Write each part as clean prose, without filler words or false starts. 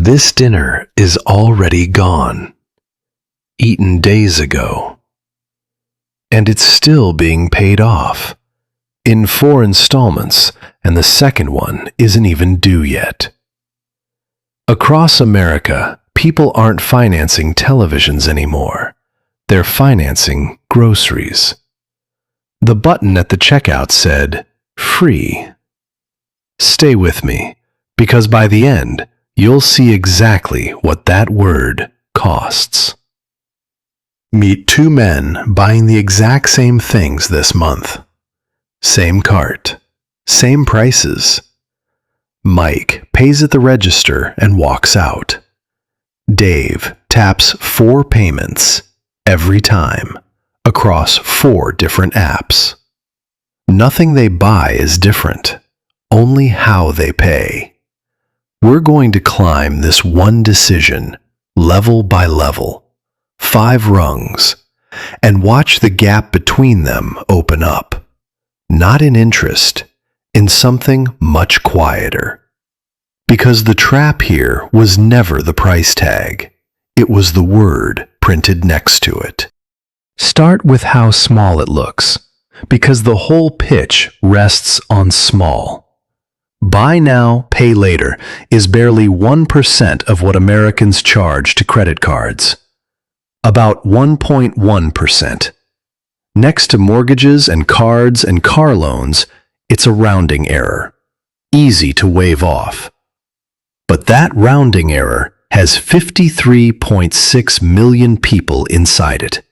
This dinner is already gone, eaten days ago, and it's still being paid off in 4 installments, and the second one isn't even due yet. Across America, people aren't financing televisions anymore. They're financing groceries. The button at the checkout said, "Free." Stay with me, because by the end, you'll see exactly what that word costs. Meet 2 men buying the exact same things this month. Same cart, same prices. Mike pays at the register and walks out. Dave taps 4 payments every time across 4 different apps. Nothing they buy is different, only how they pay. We're going to climb this one decision level by level, 5 rungs, and watch the gap between them open up. Not in interest, in something much quieter. Because the trap here was never the price tag. It was the word printed next to it. Start with how small it looks, because the whole pitch rests on small. Buy now, pay later is barely 1% of what Americans charge to credit cards. About 1.1%. Next to mortgages and cards and car loans, it's a rounding error. Easy to wave off. But that rounding error has 53.6 million people inside it.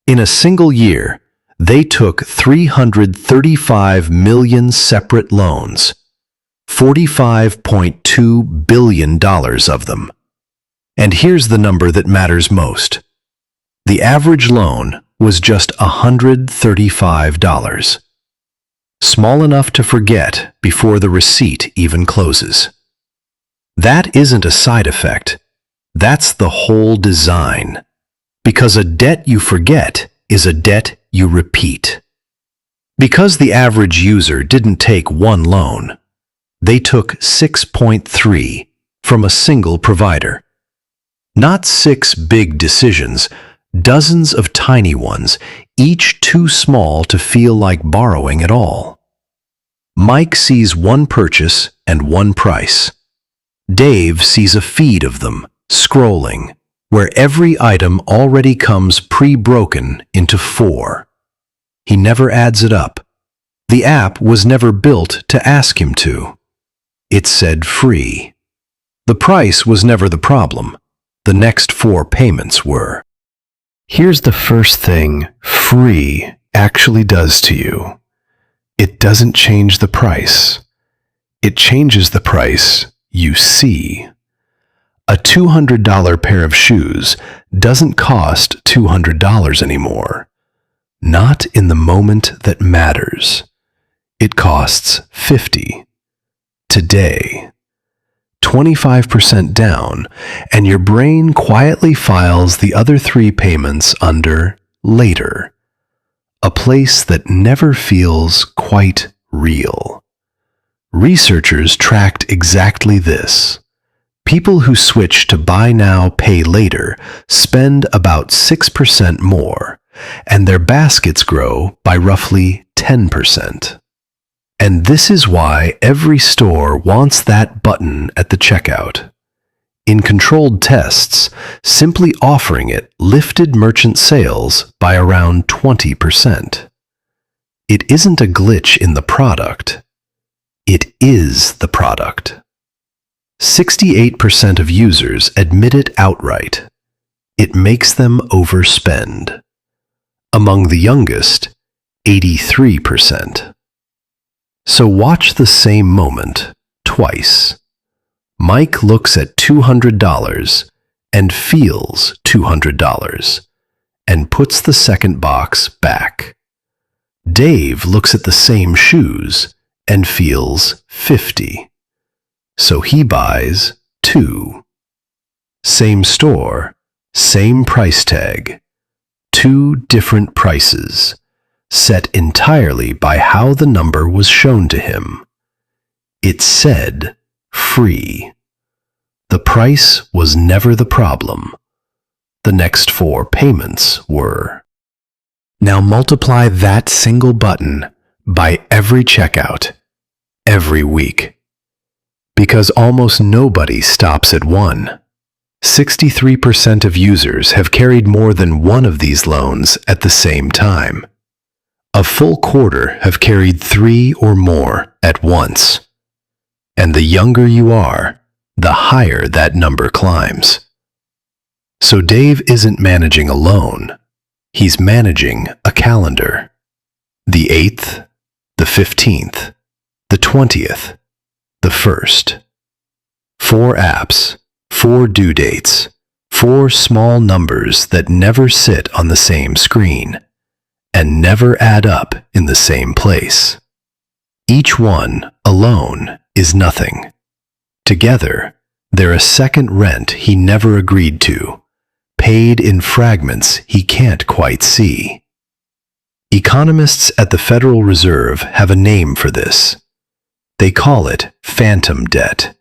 In a single year, they took 335 million separate loans. $45.2 billion of them. And here's the number that matters most. The average loan was just $135. Small enough to forget before the receipt even closes. That isn't a side effect. That's the whole design. Because a debt you forget is a debt you repeat. Because the average user didn't take 1 loan, they took 6.3 from a single provider. Not 6 big decisions, dozens of tiny ones, each too small to feel like borrowing at all. Mike sees 1 purchase and 1 price. Dave sees a feed of them, scrolling, where every item already comes pre-broken into 4. He never adds it up. The app was never built to ask him to. It said free. The price was never the problem. The next 4 payments were. Here's the first thing free actually does to you. It doesn't change the price. It changes the price you see. A $200 pair of shoes doesn't cost $200 anymore. Not in the moment that matters. It costs $50. Today. 25% down, and your brain quietly files the other 3 payments under later. A place that never feels quite real. Researchers tracked exactly this. People who switch to buy now, pay later spend about 6% more, and their baskets grow by roughly 10%. And this is why every store wants that button at the checkout. In controlled tests, simply offering it lifted merchant sales by around 20%. It isn't a glitch in the product. It is the product. 68% of users admit it outright. It makes them overspend. Among the youngest, 83%. So watch the same moment twice. Mike looks at $200 and feels $200 and puts the second box back. Dave looks at the same shoes and feels $50. So he buys 2. Same store, same price tag. 2 different prices. Set entirely by how the number was shown to him. It said free. The price was never the problem. The next 4 payments were. Now multiply that single button by every checkout, every week. Because almost nobody stops at 1. 63% of users have carried more than one of these loans at the same time. A full quarter have carried 3 or more at once. And the younger you are, the higher that number climbs. So Dave isn't managing a loan. He's managing a calendar. The 8th, the 15th, the 20th, the 1st. 4 apps, 4 due dates, 4 small numbers that never sit on the same screen and never add up in the same place. Each one alone is nothing. Together, they're a second rent he never agreed to, paid in fragments he can't quite see. Economists at the Federal Reserve have a name for this. They call it phantom debt.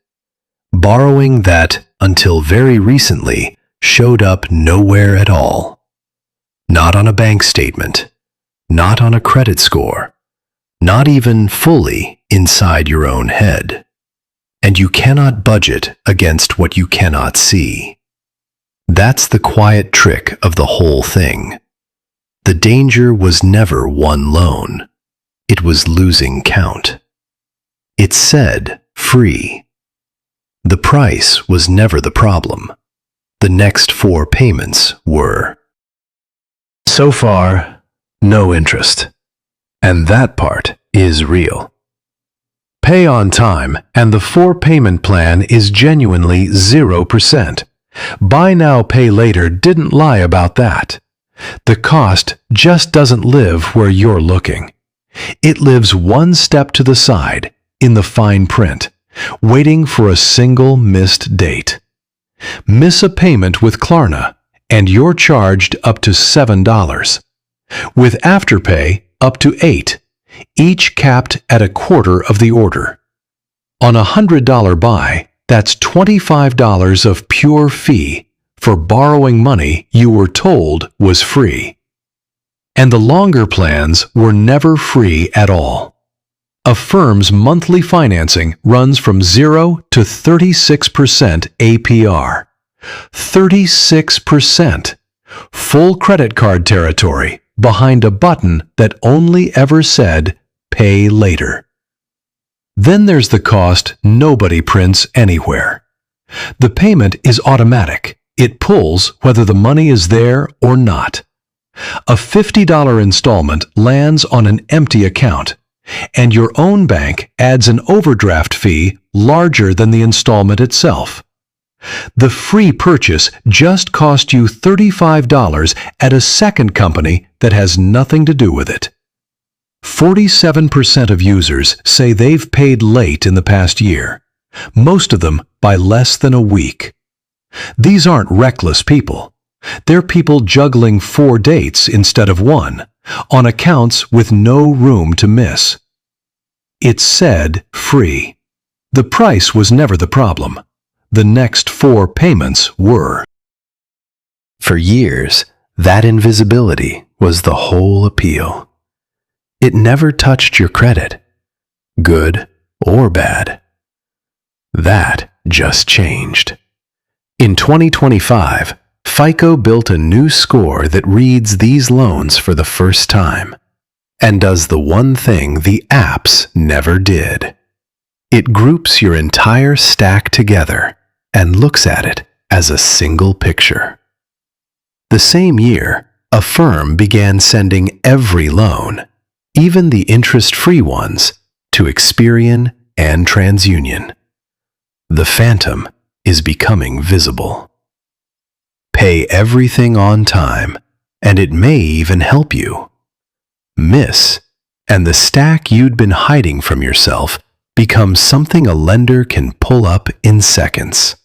Borrowing that, until very recently, showed up nowhere at all. Not on a bank statement, not on a credit score, not even fully inside your own head. And you cannot budget against what you cannot see. That's the quiet trick of the whole thing. The danger was never one loan. It was losing count. It said free. The price was never the problem. The next 4 payments were. So far, no interest. And that part is real. Pay on time, and the 4-payment plan is genuinely 0%. Buy now, pay later didn't lie about that. The cost just doesn't live where you're looking. It lives one step to the side, in the fine print, waiting for a single missed date. Miss a payment with Klarna, and you're charged up to $7. With Afterpay, up to $8, each capped at a quarter of the order. On a $100 buy, that's $25 of pure fee for borrowing money you were told was free. And the longer plans were never free at all. Affirm's monthly financing runs from 0 to 36% APR. 36%! Full credit card territory behind a button that only ever said, "Pay later." Then there's the cost nobody prints anywhere. The payment is automatic. It pulls whether the money is there or not. A $50 installment lands on an empty account, and your own bank adds an overdraft fee larger than the installment itself. The free purchase just cost you $35 at a second company that has nothing to do with it. 47% of users say they've paid late in the past year, most of them by less than a week. These aren't reckless people. They're people juggling 4 dates instead of 1, on accounts with no room to miss. It said free. The price was never the problem. The next 4 payments were. For years, that invisibility was the whole appeal. It never touched your credit, good or bad. That just changed. In 2025, FICO built a new score that reads these loans for the first time and does the one thing the apps never did. It groups your entire stack together and looks at it as a single picture. The same year, Affirm began sending every loan, even the interest-free ones, to Experian and TransUnion. The phantom is becoming visible. Pay everything on time, and it may even help you. Miss, and the stack you'd been hiding from yourself becomes something a lender can pull up in seconds.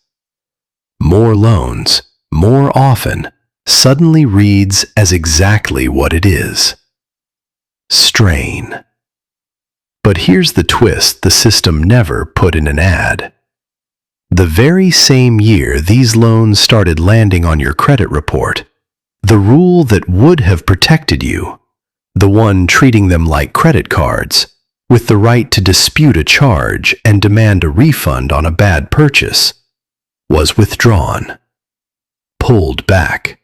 More loans, more often, suddenly reads as exactly what it is. Strain. But here's the twist the system never put in an ad. The very same year these loans started landing on your credit report, the rule that would have protected you, the one treating them like credit cards, with the right to dispute a charge and demand a refund on a bad purchase, was withdrawn, pulled back.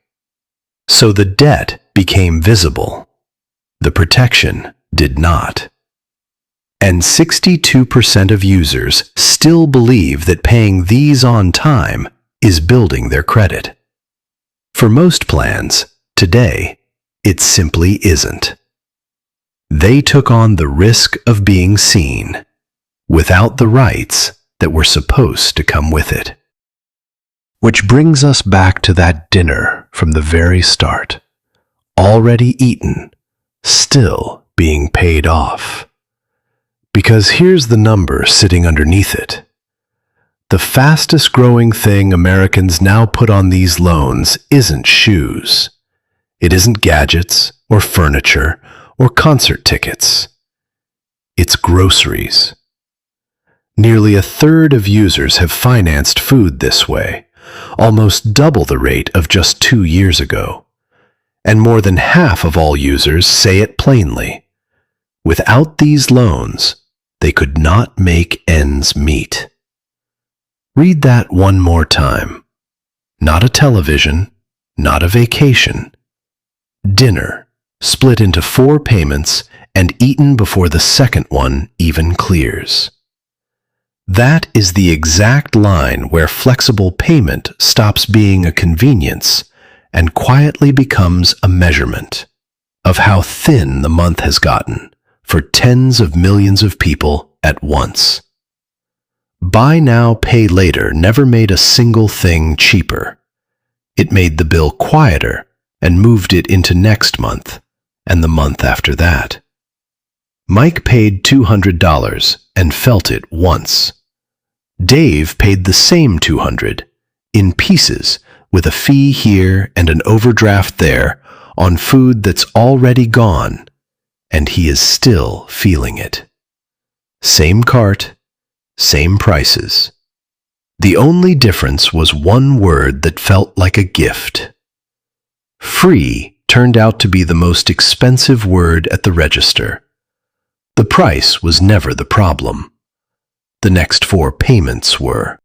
So the debt became visible. The protection did not. And 62% of users still believe that paying these on time is building their credit. For most plans, today, it simply isn't. They took on the risk of being seen, without the rights that were supposed to come with it. Which brings us back to that dinner from the very start, already eaten, still being paid off. Because here's the number sitting underneath it. The fastest growing thing Americans now put on these loans isn't shoes. It isn't gadgets or furniture or concert tickets. It's groceries. Nearly a third of users have financed food this way, almost double the rate of just 2 years ago. And more than half of all users say it plainly. Without these loans, they could not make ends meet. Read that one more time. Not a television, not a vacation. Dinner, split into 4 payments and eaten before the second one even clears. That is the exact line where flexible payment stops being a convenience and quietly becomes a measurement of how thin the month has gotten for tens of millions of people at once. Buy now, pay later never made a single thing cheaper. It made the bill quieter and moved it into next month and the month after that. Mike paid $200 and felt it once. Dave paid the same $200 in pieces with a fee here and an overdraft there on food that's already gone, and he is still feeling it. Same cart, same prices. The only difference was one word that felt like a gift. Free turned out to be the most expensive word at the register. The price was never the problem. The next 4 payments were.